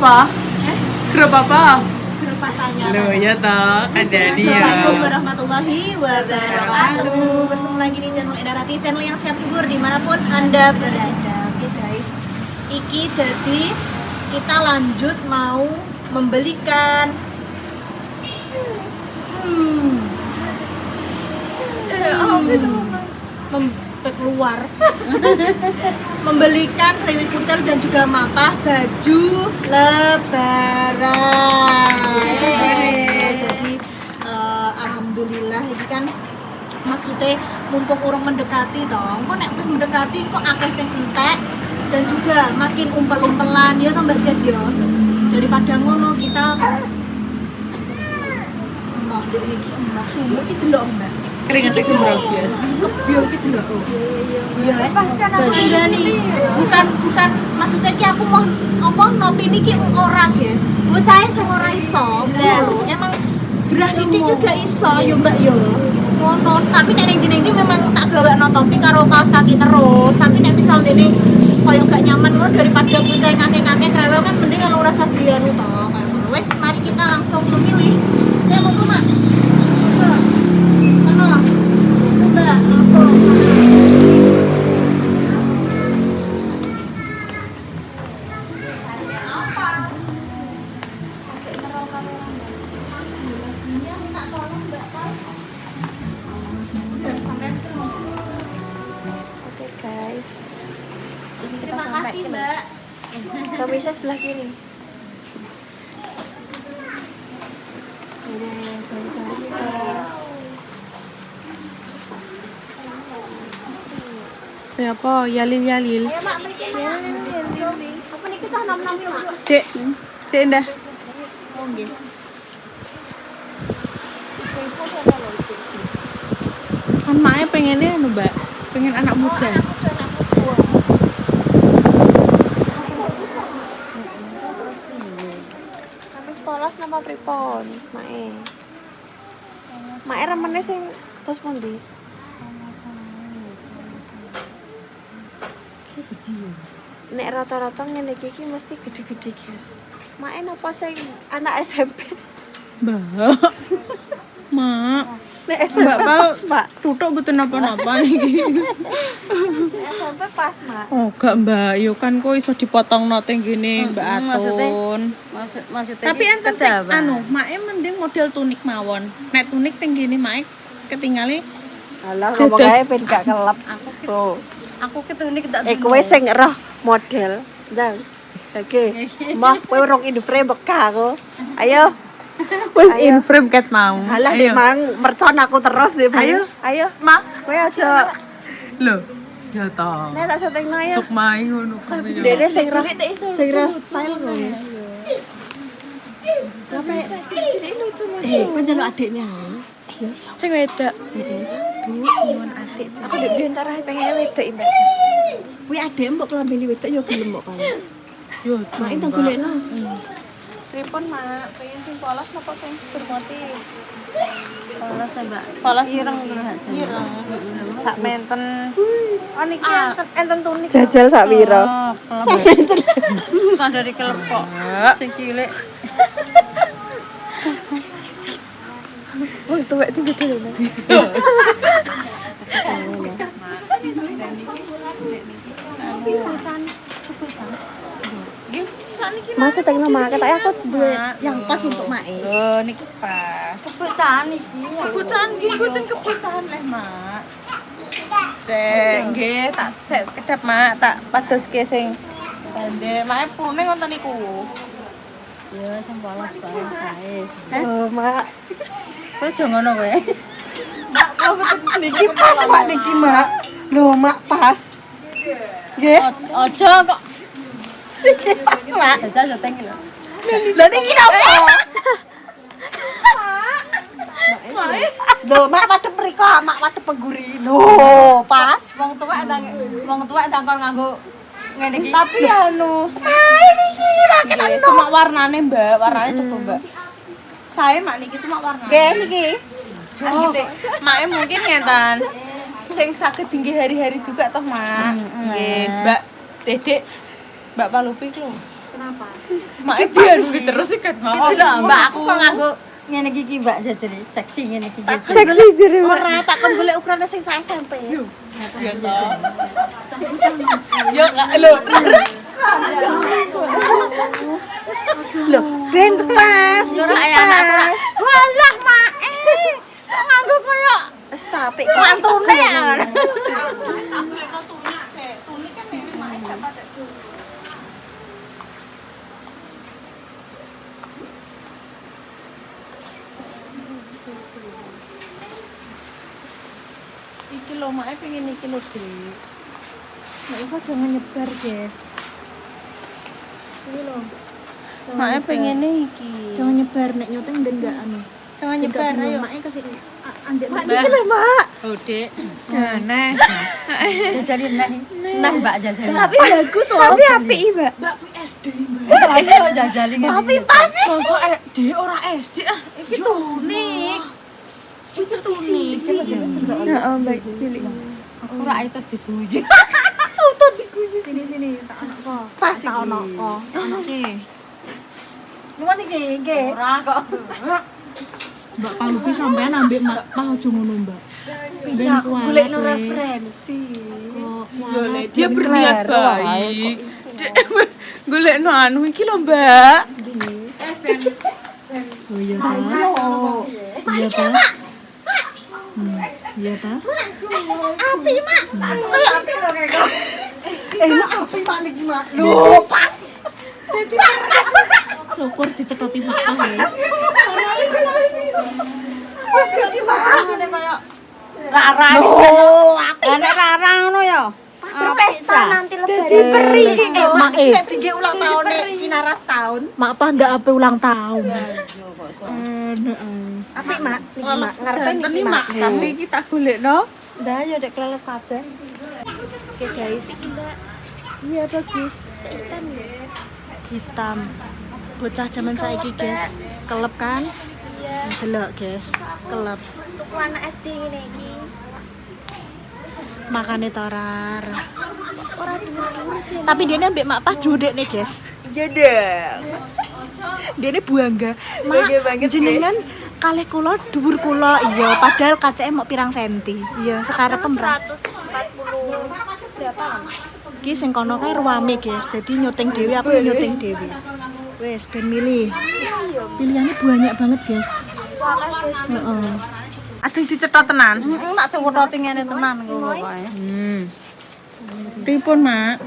apa? Grup apa? Grup pasangan. Loh ya toh, ada nih ya. Assalamualaikum warahmatullahi wabarakatuh. Bertemu lagi di channel Edarati, channel yang siap hibur dimanapun Anda berada. Oke guys, iki jadi kita lanjut mau membelikan keluar membelikan serimut kutel dan juga mapah baju lebaran. Jadi alhamdulillah ini kan maksudnya mumpung urung mendekati dong. Kok nek wis mendekati kok akeh sing entek dan juga makin umpel-umpelan ya toh Mbak Jas ya. Daripada ngono kita mbak dek iki mbak sumuk iki delok Mbak. Keringetnya kembang biasa. Kebio iki delok. Iya, pas kan aku nih. Bukan maksudnya ki aku mau ngomong nopi niki ora, guys. Bocahe sing ora iso. Emang gerah sithik juga iso yo Mbak yo. Ngono, tapi nek ning dindi memang tak gawekno topi karo kaos kaki terus. Tapi nek misal dene koyo gak nyaman ngono daripada bocah kakek-kakek krewel kan mending kalau rasa dianu to kayak ngono. Wes mari kita langsung memilih. Ya mau tuh, Mak. Sana. Mbak, langsung. Oke guys, ini kita Terima sampai kasih, ke Mbak. bisa sebelah kiri. Ya apa? Yalil. Ayo, Mak, mriki. Apa niki tah nom-nom yo, Mak? Dek, Indah. Oh, nggih. Kan Mae pengennya anu, Mbak. Pengen anak muda. Habis polos napa pripun, Mae? Mae remene sing tos pundi? Nek rata-rata ngene iki mesti gede-gede, guys. Mae napa sing anak SMP? Mbak. Mak. Nek SMP Mbak pas, Pak. tutuk betul napa-napa niki. Nek SMP pas, Mak. Oh, gak Mbak, yo kan kok iso dipotong teng gini, Mbak Atun. Maksudnya Tapi enten sing anu, Mae mending model tunik mawon. Nek tunik teng gini Mae ketinggali Alah ngomong ae ben gak kelep. aku ketunik tak Kowe sing roh model. Ndang. Oke. Mah kowe rong Indoframe beka aku. Ayo. wis Ayo. in frame ket mau. Halah dek mang mercon aku terus deh. Ayo. Ayo. Mak. Kowe aja Lho, ya toh. nek tak setengno ya. Sok Mae ngono kuwi. Dene sing roh style kowe. Sampai panjang adiknya. sing wedok. Bu, nyuwun adik. Aku ndek biyen tarah pengen wedok Mbak. Kuwi adek mbok klambine wedok yo gelem kok kan. Yo, Mak itu golekno. Pripun Mak? Pengen sing polos napa sing bermotif? Polos ya, Mbak. Polos Ireng iki Mbak. ireng. Sak menten. Oh niki enten tunik. Jajal sak pira? Kan dari kelepok sing cilik. Oh tuwek iki gede lho. Masa tekno mak ketok aku duwe yang pas untuk mak. Lho, niki pas. Kebecahan iki. Kebucahan iki mboten kebucahan leh, Mak. Nggih, tak cek kedap, Mak, tak padoske sing bandhe. Mak pune ngoten niku. Ya sing polos guys. Oh, mak. Kowe aja ngono kowe. Mak, kok betul niki pas mak niki, Mak. Loh, mak pas. Nggih. Aja kok. Niki pas, Mak. Jajal seteng lho. Lah niki apa? Loh, mak madhep mriko, mak madhep pengguri. Loh, pas. Wong tuwek ndangkon nganggo ngene iki. Tapi anu, Sae niki ra nggih, cuma warnane, Mbak. Warnane coba, Mbak. Saya mak niki cuma warnane. Nggih niki. Oh, Mak mungkin ngeten. Sing saged tinggi hari-hari juga toh, Mak. Nggih, Mbak Dedek, Mbak Palupi lho. Kenapa? Mak dia duit terus sih kan mau. Gitu loh, Mbak, aku kok nganggo ngene iki Mbak jajane. Seksi ngene iki. Seksi jere. Ora tak kon golek ukuran sing sak SMP. Ya toh. Ya enggak lho. Loh, ben pas. Ora ya anak. Walah, Mae. Kok nganggo koyo Wis tapi mantune ya. Iki lho mak pengen iki lho, Dik. Nek iso jangan nyebar, guys. Ini loh. Mak pengen iki. Jangan nyebar nek nyoteng dan enggak anu. Jangan nyebar ayo. Maknya kesini. Andek Mak iki lho, Mak. Oh, Dik. Nah. Jajalin nek. Nah, Mbak jajalin. Tapi bagus loh. Tapi apik, Mbak. Ayo jajalin ngene. Tapi pas Mosok SD ora SD ah. Iki tunik. Iki tunik. Heeh, Mbak cilik. Aku ora itu diguyu. sini tak ono kok. Pas Tak ono iki. kok. Ono ki. Nuwun iki, nggih. Ora kok. Mbak Palupi sampean ambek mak aja ngono, Mbak. Ben Ya, aku golek no kowe. referensi. Kok golek dia berniat baik. Golek no anu iki lho, Mbak. Oh iya ta? Iya ta? Iya ta? Mak apik Mak niki, Mak. Lho, pas. Syukur dicekoti mak wis. Wis iki, Mak. Ngene koyo larang. Loh, Nek larang ngono ya. Pesta nanti lebaran. Jadi peri. Mak nek tinggi ulang tahun Kinaras tahun. Mak pas ndak ape ulang tahun. Apik, Mak. Niki, Mak. Ngarepe niki, Mak. Mak. Tapi iki tak golekno. Dah ya dek kelelep kabeh. Oke, guys. Iya, bagus. Hitam. Bocah zaman saiki, guys. Kelep kan? Delok, guys. Kelep. Untuk anak SD ngene iki. Makane torar. Tapi dia ambek mak pas jodek nih, guys. Iya dek. Dia ini buangga. Mak, jenengan kalih kula dhuwur kula. Iya, padahal kacake mau pirang senti. Iya, sekarang pemberang. 140 berapa lama? Ki sing kono kae ruame, guys. Dadi nyuting dhewe, aku nyuting dhewe. Wes ben milih. Pilihannya banyak banget, guys. Heeh. Ading dicetot tenan. Nak cowok ngene tenan ngono kae. Pripun, Mak?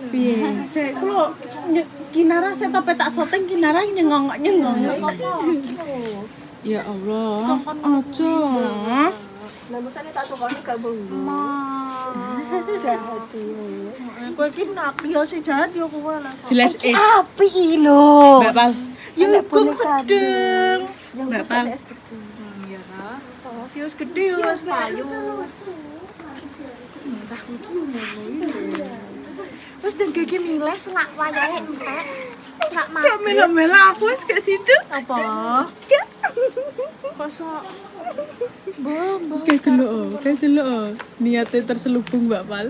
Piye? Sik kula Kinara saya tope tak syuting Kinara nyengong-nyengong. Ya Allah. Aja. Lah mesane tak sokone gak bongo. Jahat ya. Kowe iki nak yo si jahat yo kowe lah. Jelas Apik iki lho. Mbak Pal. Yo Hukum sedeng. Yang Mbak besar Pal. es gede. Iya ta. Yo gede yo payu. Cahku iki yo ngono iki. Terus dan gigi miles nak wayahe entek. Nak mati. Kok melo-melo aku wis gak situ. Apa? Kosok. Kayak delok. Niatnya terselubung Mbak Pal.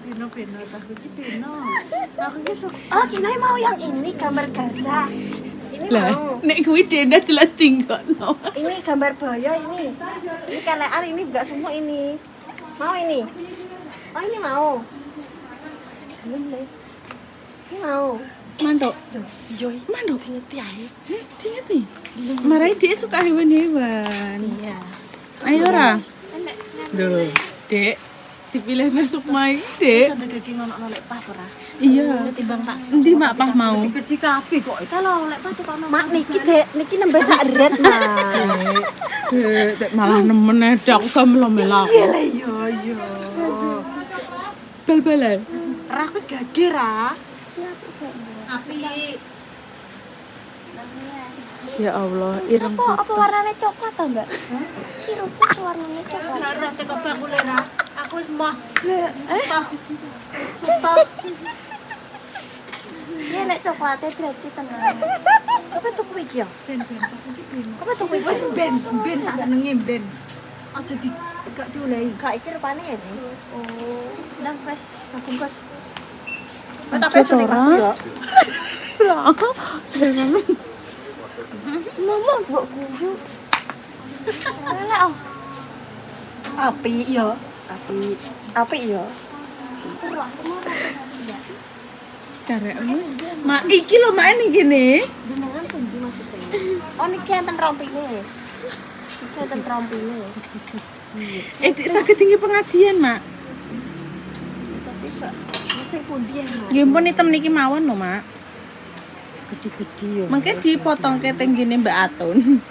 Beno aku iki beno. Aku iki sok. Oh, Kinai mau yang ini gambar gajah. Ini Lah, mau. nek kuwi denda jelas tinggalno. Ini gambar buaya ini. Ini kelear ini enggak semua ini. Mau ini. Oh, ini mau. Belum deh. Ini mau. Mandok. Yo, Mandok. hati ae. Dieti. Marai dia suka hewan-hewan. Iya. Ayo ora. Duh, Dek. Dipilih masuk main, Dek. Sampai gigi ngono lek pas ora. Iya. Timbang tak. Endi mak pah mau? Gede kabeh kok. Kalau lek pas tukang mak niki Dek, niki nembah sak red, Mak. Dek malah nemen edak aku gak melo-melo. Iya lah yo yo. Bal-balan. Ra aku gage ra. Api. Ya Allah, ireng. Apa warnanya coklat ta, Mbak? Iki rusak warnanya coklat. Enggak roh teko bakule ra. Aku wis mah. Sumpah. Ya nek coklatnya berarti tenang. Apa tuku iki ya? Ben cok iki ben. Apa tuku iki? Wis ben sak senenge ben. Aja di gak diolehi. Gak iki rupane ya, Nih. Oh, ndang wes bungkus. Aku Tak pecah nek aku ya. Lah, jangan. Mama mbok guyu. Lek oh. Api ya. Api ya. Karekmu. Mak iki lho mak ini gini. Jenengan pundi maksudnya? Oh niki enten rompine. Niki enten rompine. Sakit tinggi pengajian, Mak. Tapi kok sing pundi ya, Mas? Ya ampun hitam niki mawon lho, Mak. Gede-gede ya. Mengke dipotong ke tenggine Mbak Atun.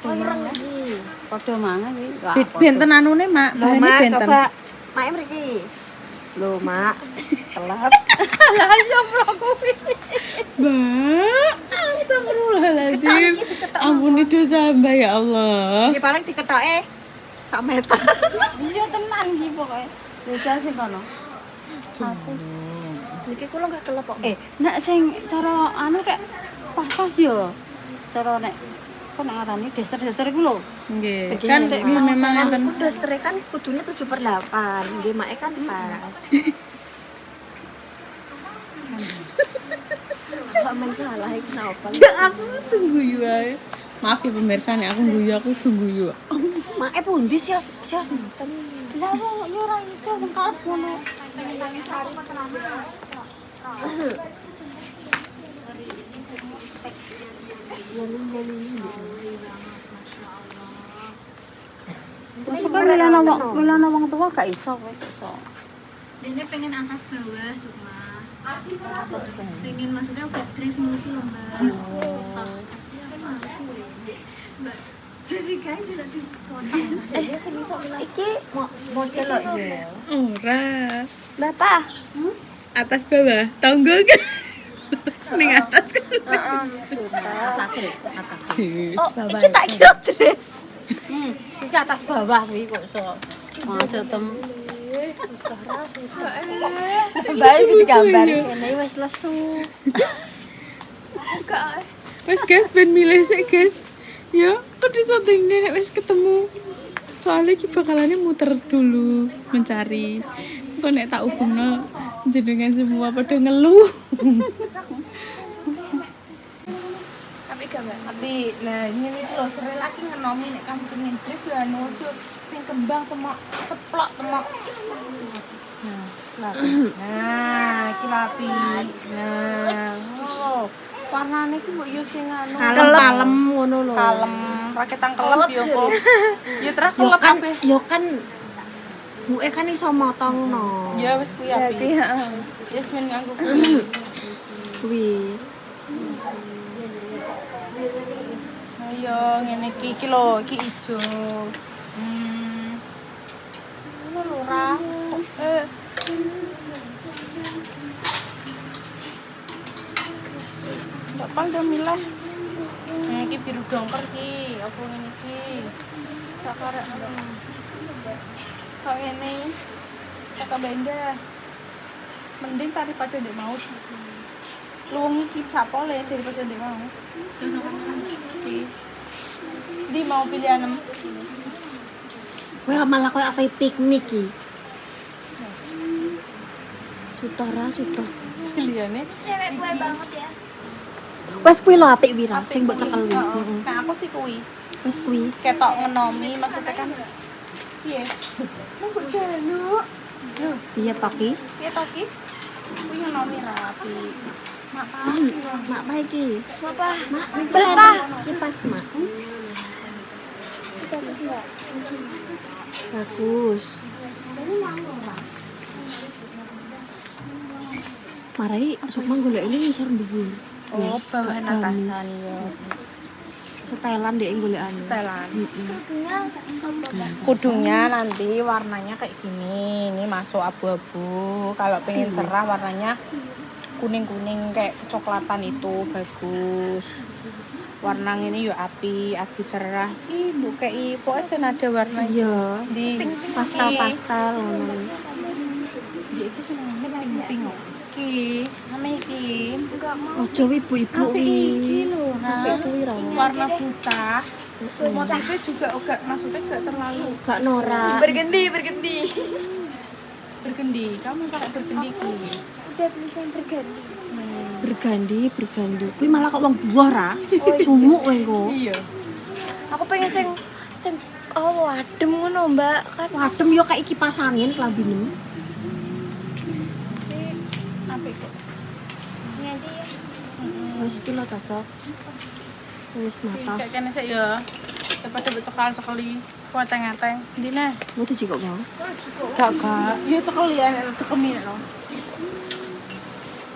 Oh, ireng iki. Padha mangan iki. Benten anune, Mak. Lho, Bahane Mak, benten. coba. Mak mriki. Lho, Mak. Kelap. Lah iya bro kuwi. Mbak, astagfirullahaladzim. Ampuni dosa Mbak ya Allah. Iki paling dikethoke sak meter. Iya tenan iki pokoke. Jajal sing kono. Niki kula gak kelep kok. Nek sing cara anu kek pas-pas yo. Cara nek kok nek ngarani daster-daster iku lho. Nggih. Begini, Kan Mak. ya memang enten Udah setere kan kudune 7/8. Nggih, Mak kan pas. Kok men salah iki napa? ya aku tunggu yu ae. Maaf ya pemirsa nek aku guyu aku tunggu yu. Mak pundi sios mboten. Lah wong yo ora iso wong karep ngono. Masuk kan milana wong tua gak iso kowe iso. Dene pengen atas bawah Sukma. Atas bawah. Pengen maksudnya udah dress multi lho, Mbak. Mbak. Jessica tidak di Iki Model lho ya. Ora. Bapak. Atas bawah. Tonggo kan. Ning atas kan. Atas atas. Oh, iki tak kira dress. Iki atas bawah kuwi kok iso. Masuk tem. Mbak iki digambar. Kene wis lesu. Enggak. Wes guys ben milih sik guys. Ya, kok disoting nek wis ketemu. Soalnya ki bakalannya muter dulu mencari. Kok nek tak hubungno jenengan semua pada ngeluh. Tapi gambar. Tapi lah ini lho sore lagi ngenomi nek kamu pengen dress ya anu ojo sing kembang temok ceplok temok. Nah, iki lapi. Nah, oh. Warnane ki mbok yo sing anu Kalem ngono lho. kalem, raketang kelep yo kok. Ya terus Yo kelep kan, kabeh. yo kan buke kan iso motongno. Ya wis kuwi api. Wis men nganggo kuwi. Kuwi. Ayo ngene iki lho, iki ijo. Ngono lho ra. Bapak udah milih. Iki biru dongker iki, apa ngene iki? Sak karek. Kok ngene. Kakak benda. Mending daripada ndek mau. Luwung iki sapole daripada ndek mau. Iki. Di mau pilih anem. Kowe malah koyo apa piknik iki. Sutara. Pilihane. Cewek gue banget ya. Wes kuwi lho apik wira sing mbok cekel kuwi. Nah, aku sih kuwi. Wes kuwi. Ketok ngenomi maksudnya kan. Iya. Mau jaluk. Piye to ki? Piye to ki? Kuwi ngenomi rapi. Mak Mak bae iki. Bapak. Mak Bapak. iki pas, Mak. Bagus enggak? Bagus. Marai Sukma golek ini ngisor dhuwur. Oh, bawah atasan ya. Setelan dek golekane. Setelan. Kudunya apa? Kudungnya nanti warnanya kayak gini. Ini masuk abu-abu. Kalau pengen cerah warnanya kuning-kuning kayak kecoklatan itu bagus. Warna ini yuk api cerah. Ih, bu kayak pokoknya senada warna Iya. di Pastel ngono. Dia itu senengnya pink-pink kok. iki. Ame iki. Ojo ibu-ibu Iki lho, Apik kuwi ra. warna buta. Motifnya juga enggak, maksudnya enggak terlalu Gak norak. Bergendi. bergendi. Kamu pakai bergendi iki. Udah beli yang bergendi. Bergandi. Kuwi malah kok wong buah ra. Sumuk kowe engko. Iya. Aku pengen sing adem ngono, Mbak. Kan Wadem yo kayak kipas angin kelambine. Apik kok. ini aja ya. Wis ki lo cocok. Wis mata. Kayak kene sik ya. Daripada becekal sekali. Kuat teng-teng. Ndi nah? Mau tuh jikok mau. Gak. Ya sekali ya tekemi lho.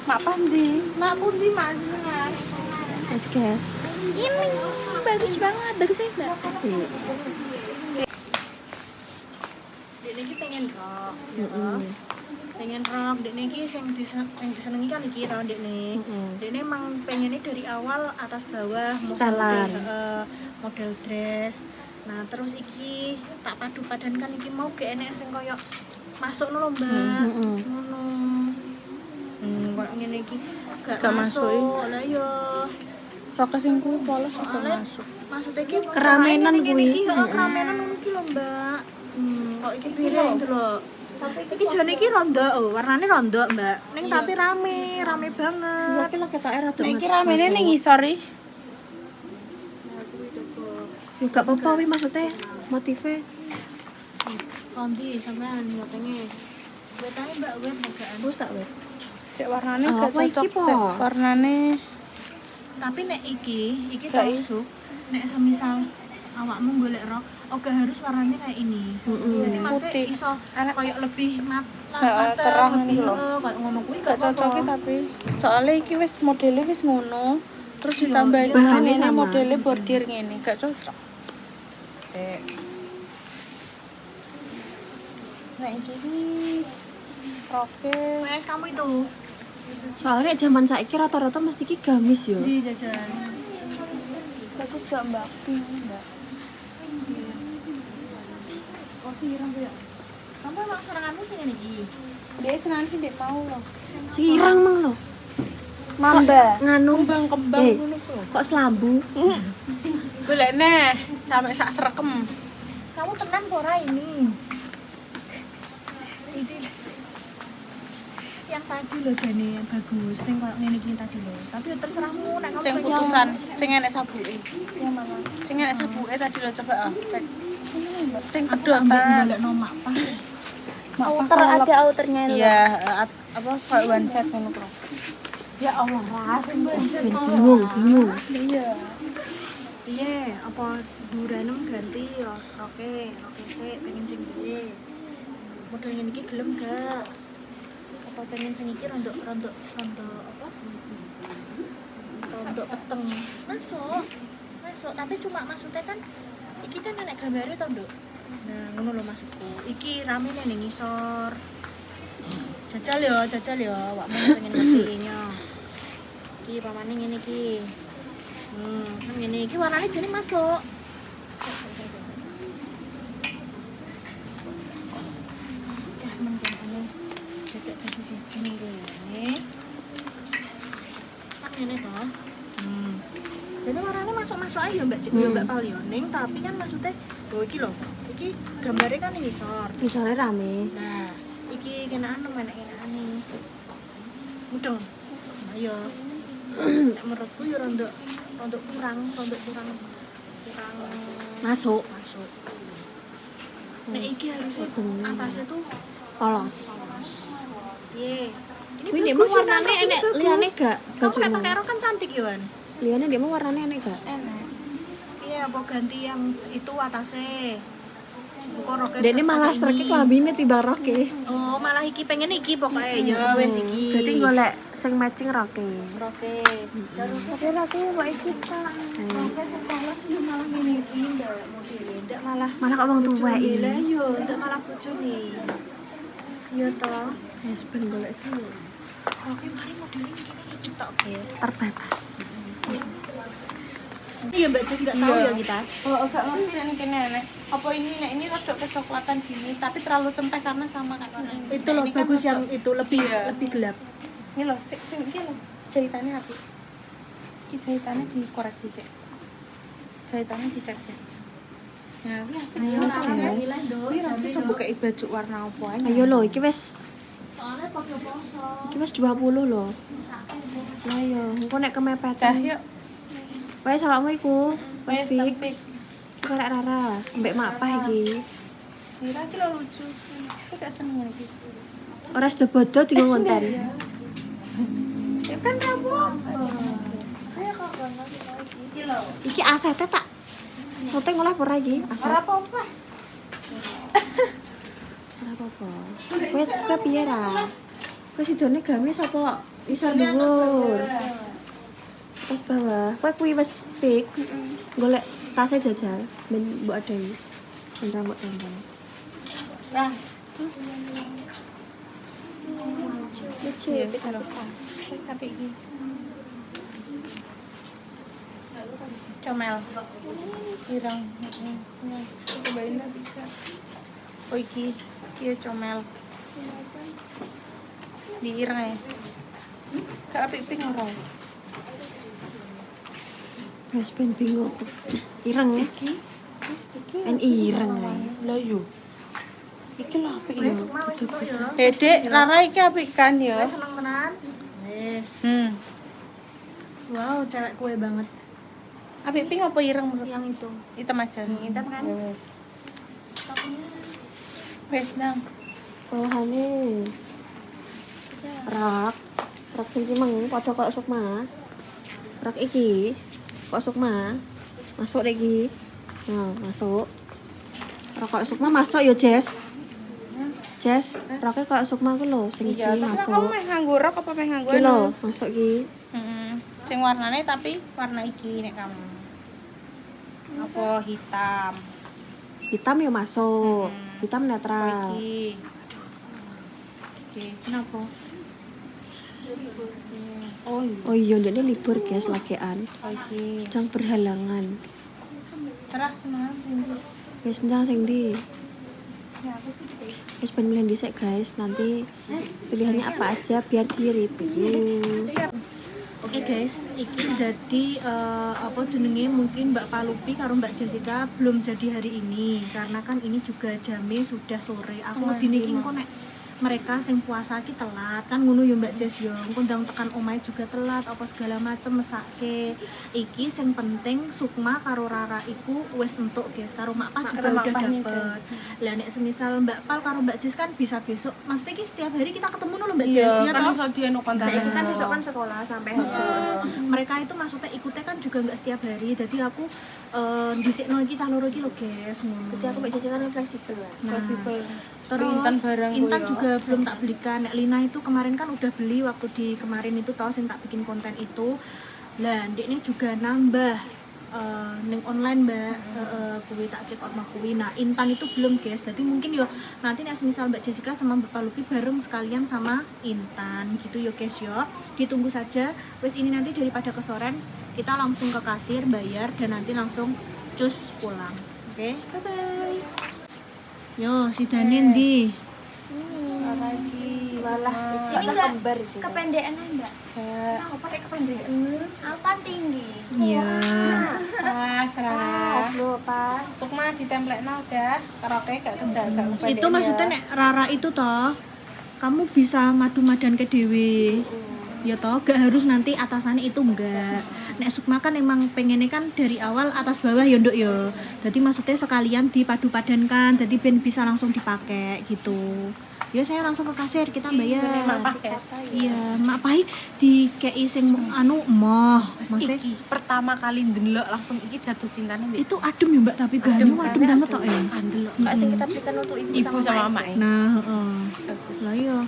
Mak pandi. Mak pundi mak jenengan. Wis guys. Ini bagus banget, bagus ya, Mbak. Iya. Dek niki pengen rok. Heeh. Pengen rok, dek niki sing disenengi kan iki tau dek nih. Dek ini emang pengennya dari awal atas bawah Setelan. model dress. Nah, terus iki tak padu padankan iki mau gak enek sing koyo masuk lho, Mbak. Ngono. Koyo ngene iki gak masuk, masuk. Lah yo. Rok sing kuwi polos udah Soalnya masuk. maksudnya iki Keramenan ngene kuwi. iki, heeh, keramenan ngono iki lho, Mbak. Kok iki piring itu lho. Iki jane iki rondo, warnane rondo, Mbak. Ning tapi rame banget. Tapi lo ketok era tuh. Nek iki ramene ning ngisor iki. Yo gak apa-apa wi maksudnya motifnya. Kondi sampean ngotenge. Wet ae, Mbak, wet megaan. Wis tak wet. Cek warnane Ah, gak apa iki, cocok. Po? Cek warnane Tapi nek iki Gak tusuk. Nek semisal awakmu golek rok, oke harus warnanya kayak ini. Jadi maksudnya Putih. iso Anak- kayak lebih Gak terang lebih ini lho. kayak ngono kuwi gak cocoknya tapi soalnya iki wis modelnya wis ngono. Terus ditambahin bahannya ini sama. modelnya bordir ngene, gak cocok. Cek. Nah iki roke Wes kamu itu Soalnya zaman saiki rata-rata mesti ki gamis yo. di jajan. Bagus gak, Mbak? Mbak. Oh, sirang ya. Kamu emang seranganmu sing ngene iki. Dia senang sih dia mau loh. Sirang mang lo. Mamba. Nganu Kembang Eh. ngono kok. kok selambu. Golek neh sampai sak srekem. Kamu tenan apa ora ini? Ini yang tadi loh jane yang bagus, sing koyo ngene iki tadi loh. Tapi ya terserahmu nek kamu Sing pengen- putusan, sing enek sabuke. Yang mana? Sing enek sabuke tadi lo coba ah. Cek. Sing Aku kedotan. golek nomak pas. Outer ada outernya itu. Iya, apa kayak one set ngono kok. Ya Allah, langsung Bingung. Iya. Iya, apa duranem ganti roke sik pengen sing piye. Model ngene iki gelem gak? Apa pengen sing iki rondo apa? Rondo peteng. Masuk, tapi cuma maksudnya kan iki kan nek gambare to, Nduk. Nah, ngono lho maksudku. Iki ramene ning ngisor. Jajal yo, awakmu pengen ngerti-nya. Iki pamane ngene iki. Kan ngene iki warnane jane masuk. Ya, men kene. Dedek dadi siji ngene. Kan ngene to. Jadi warnane masuk-masuk aja Mbak Cik, Mbak Palioning, tapi kan maksudnya oh iki lho. Iki gambarnya kan ning ngisor. Misalnya rame. Nah, iki kenaan enak-enakane. Mudeng. Ayo. Nek menurutku ya rondok kurang Masuk. Nek iki harusnya atasnya tuh Polos. piye? Wih, dia mau bagus, warnanya ini enek bagus. liane gak? Kamu nek Bajumu. pakai rok kan cantik Yohan. Liane dia mau warnanya enek gak? Enak. Iya, apa ganti yang itu atasnya. Buka roknya. Dan ini malah pakai strike ini. kelambine tiba roke. Oh, malah iki pengen iki pokoknya ya wes iki. Berarti golek sing matching roke. roke. Tapi rasanya mau ikut, Pak. Roknya sing polos iki malah ngene iki ndak modele. Ndak malah Malah kok wong tuwa Lah iki. yo, ndak malah bojone. Iya toh. Wis ben golek sing Oke, mari modelnya gini cetok, guys. terbatas. Iya, Mbak Jess nggak tahu ya kita. Oh, agak ngerti nek kene enek. Apa ini nek ini rada kecoklatan gini, tapi terlalu cempeh karena sama kan warna ini. Itu loh Ini kan bagus rada- yang itu lebih Iya. lebih gelap. Ini loh, sing iki lho. Jahitannya apik. Iki jahitannya dikoreksi sih. Jahitannya dicek sih. Nah, iki apik sih. Ayo, guys. Iki nanti sembuh kayak baju warna apa ae. Ayo lo, iki wis Soalnya pakai poso. iki wis 20 lo. Lah yo, engko nek Dah, kemepetan. yuk. Wes awakmu iku wis Wes, tak fix. Karek Rara, mbek mak apa iki? Mira iki lo lucu. Aku gak seneng iki. Ora sedo bodo di konten. Ya kan kamu. Iki asete tak sote ngolah ora iki? Aset. Ora apa-apa. Ora apa-apa. Kowe piye ra? Kowe sidone gawe sapa iso dhuwur? Pas bawah. Kowe kuwi wis fix. Golek tasnya jajal ben mbok adai. Ben rambut tambah. Nah, Lucu. iya kita lho. Wis sampai iki. Comel. Ireng. Cobain lah bisa. Oh iki ya comel. Diireng ya. Gak apik ping ora. Wes ben bingung. Ireng ya? Iki. En ireng ae. Lah yo. Iki lho apik yo. Wis kok ya. Dedek, Rara iki apik kan yo. Seneng tenan. Wis. Wow, cewek kue banget. Apik ping apa ireng menurut? Yang itu. Hitam aja. Hitam kan? Ya wes. Wes nang. Bawahane. Rak. Rak sing ki mang padha kok Sukma. Rak iki kok Sukma. Masuk deh iki. Nah, masuk. Rak kok Sukma masuk yo, Jess. Jess, raknya kok Sukma ku lho sing iki Iya, terus kamu masuk. meh nganggo rok apa meh nganggo Iki lho, anu? masuk iki. Sing warnane tapi warna iki nek kamu. Apa hitam? Hitam yo masuk. Hmm. Hitam Apa netral. iki? Iki. Kenapa? Oh iya. Oh iya, ndekne libur guys, lagian. Oh iki. Sedang berhalangan. Cerah senengan sing iki. Wis ndang sing ndi? Ya aku iki. Wis ben milih dhisik guys, nanti pilihannya apa aja biar di review. Oke guys, iki dadi apa jenenge mungkin Mbak Palupi karo Mbak Jessica belum jadi hari ini karena kan ini juga jamnya sudah sore. Aku Setengah dini iki lima. engko nek mereka sing puasa ki telat kan ngono ya Mbak Jess yo. Engko ndang tekan omahe juga telat apa segala macem mesake. Iki sing penting Sukma karo Rara iku wis entuk guys, karo Mak Pah juga Karo Mak udah Pahnya dapet. Lah nek semisal Mbak Pal karo Mbak Jess kan bisa besok. Maksudnya ki setiap hari kita ketemu dulu Mbak Jess Iya, ya kan toh? iso dianu kontak. Nah, iki kan besok kan sekolah sampai Mereka itu maksudnya ikutnya kan juga nggak setiap hari, jadi aku dhisikno iki cah loro iki lho guys ngono. Jadi aku mbak Jessica kan fleksibel lah. Nah, Terus terus Intan barang Intan kuwi, juga ya. belum tak belikan. Nek Lina itu kemarin kan udah beli waktu di kemarin itu tau sing tak bikin konten itu. Lah ndekne juga nambah ning online Mbak, kuwi tak cek ono kuwi. Nah, Intan itu belum guys. Jadi mungkin yo nanti nek misal Mbak Jessica sama Mbak Palupi bareng sekalian sama Intan gitu yo guys yo. Ditunggu saja. Wes ini nanti daripada kesoren kita langsung ke kasir bayar dan nanti langsung cus pulang. Oke, bye bye. Yo, si Daniel ndi? lagi. Walah, Ini enggak kembar itu. kependekan Mbak. Aku pakai kependekan. Aku kan tinggi. Iya. Pas, Rara. Lo pas. Sukma ditemplekno udah, karoke gak kependekan. Itu maksudnya nek Rara itu toh kamu bisa madu-madan ke dewe. Ya toh, gak harus nanti atasannya itu enggak. Nek Sukma kan emang pengennya kan dari awal atas bawah ya nduk ya. Jadi maksudnya sekalian dipadu-padankan, jadi ben bisa langsung dipakai gitu. Ya saya langsung ke kasir kita bayar. Iya, Mak Pai dikei sing anu emoh. Maksudnya Iki pertama kali ndelok langsung iki jatuh cintanya mbek itu adem ya Mbak, tapi bahannya adem banget toh ya. ndelok. Enggak sing kita berikan untuk Ibu sama mama ya. Nah, heeh. Lah iya.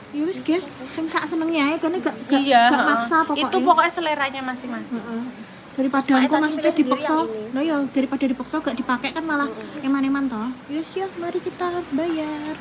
Ya wis guys, sing sak senengnya ae kan gak Iya, gak heeh. maksa pokoknya. Itu pokoknya seleranya masing-masing. Heeh. Daripada Supaya aku tadi maksudnya milih sendiri dipaksa. yang ini. Nah ya, daripada dipaksa gak dipakai kan malah eman-eman toh. Yes ya, mari kita bayar.